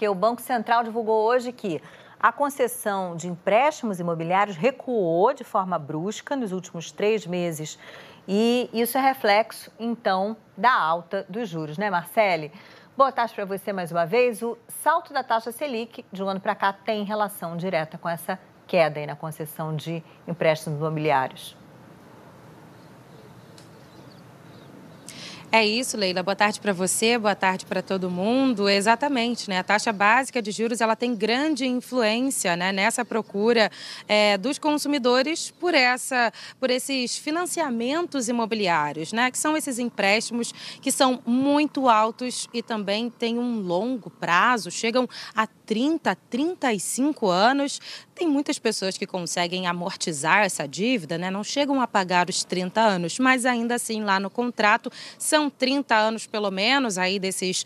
porque o Banco Central divulgou hoje que a concessão de empréstimos imobiliários recuou de forma brusca nos últimos 3 meses. E isso é reflexo, então, da alta dos juros, né, Marcele? Boa tarde para você mais uma vez. O salto da taxa Selic de um ano para cá tem relação direta com essa queda aí na concessão de empréstimos imobiliários. É isso, Leila. Boa tarde para você, boa tarde para todo mundo. Exatamente, né? A taxa básica de juros ela tem grande influência, né, nessa procura dos consumidores por esses financiamentos imobiliários, né? Que são esses empréstimos que são muito altos e também têm um longo prazo, chegam a 30, 35 anos. Tem muitas pessoas que conseguem amortizar essa dívida, né? Não chegam a pagar os 30 anos, mas ainda assim lá no contrato são 30 anos pelo menos aí desses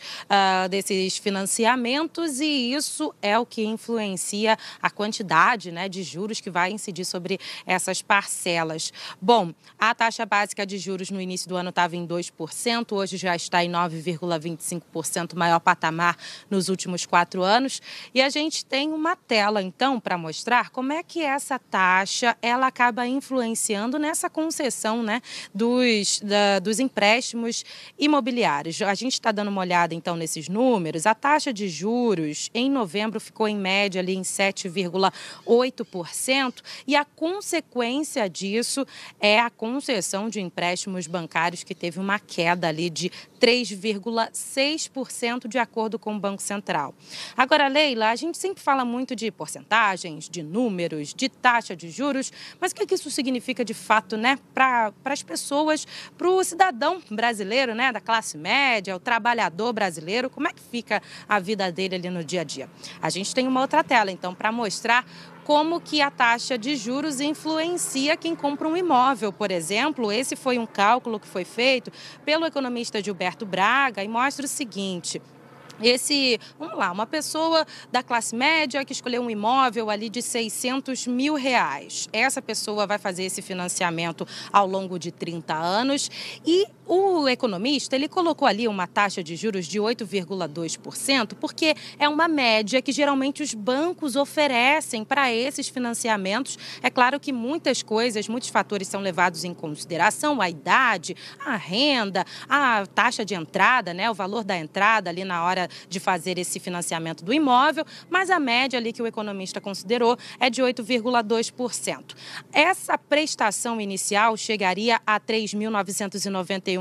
financiamentos e isso é o que influencia a quantidade, né, de juros que vai incidir sobre essas parcelas. Bom, a taxa básica de juros no início do ano estava em 2%, hoje já está em 9,25%, maior patamar nos últimos 4 anos. E a gente tem uma tela, então, para mostrar como é que essa taxa ela acaba influenciando nessa concessão, né, dos empréstimos imobiliários. A gente está dando uma olhada, então, nesses números. A taxa de juros em novembro ficou, em média, ali em 7,8% e a consequência disso é a concessão de empréstimos bancários que teve uma queda ali de 3,6% de acordo com o Banco Central. Agora, Leila, a gente sempre fala muito de porcentagens, de números, de taxa de juros, mas o que isso significa de fato, né, para as pessoas, para o cidadão brasileiro, né, da classe média, o trabalhador brasileiro, como é que fica a vida dele ali no dia a dia? A gente tem uma outra tela, então, para mostrar como que a taxa de juros influencia quem compra um imóvel, por exemplo. Esse foi um cálculo que foi feito pelo economista Gilberto Braga e mostra o seguinte: vamos lá, uma pessoa da classe média que escolheu um imóvel ali de R$ 600 mil. Essa pessoa vai fazer esse financiamento ao longo de 30 anos e o economista, ele colocou ali uma taxa de juros de 8,2%, porque é uma média que geralmente os bancos oferecem para esses financiamentos. É claro que muitos fatores são levados em consideração, a idade, a renda, a taxa de entrada, né, o valor da entrada ali na hora de fazer esse financiamento do imóvel, mas a média ali que o economista considerou é de 8,2%. Essa prestação inicial chegaria a R$ 3.991,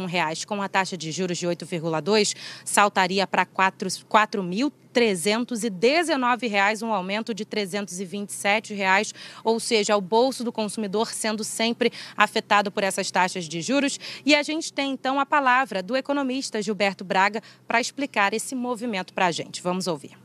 com a taxa de juros de 8,2%, saltaria para R$ 4.319, um aumento de R$ 327, ou seja, o bolso do consumidor sendo sempre afetado por essas taxas de juros. E a gente tem, então, a palavra do economista Gilberto Braga para explicar esse movimento para a gente. Vamos ouvir.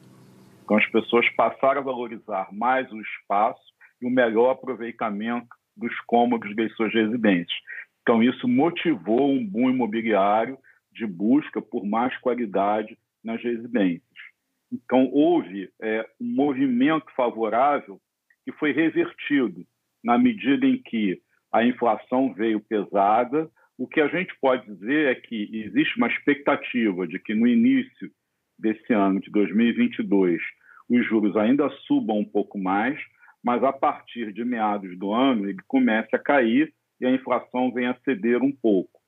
Então, as pessoas passaram a valorizar mais o espaço e o melhor aproveitamento dos cômodos das suas residências. Então, isso motivou um boom imobiliário de busca por mais qualidade nas residências. Então, houve um movimento favorável que foi revertido na medida em que a inflação veio pesada. O que a gente pode dizer é que existe uma expectativa de que no início desse ano, de 2022, os juros ainda subam um pouco mais, mas a partir de meados do ano ele comece a cair e a inflação venha a ceder um pouco.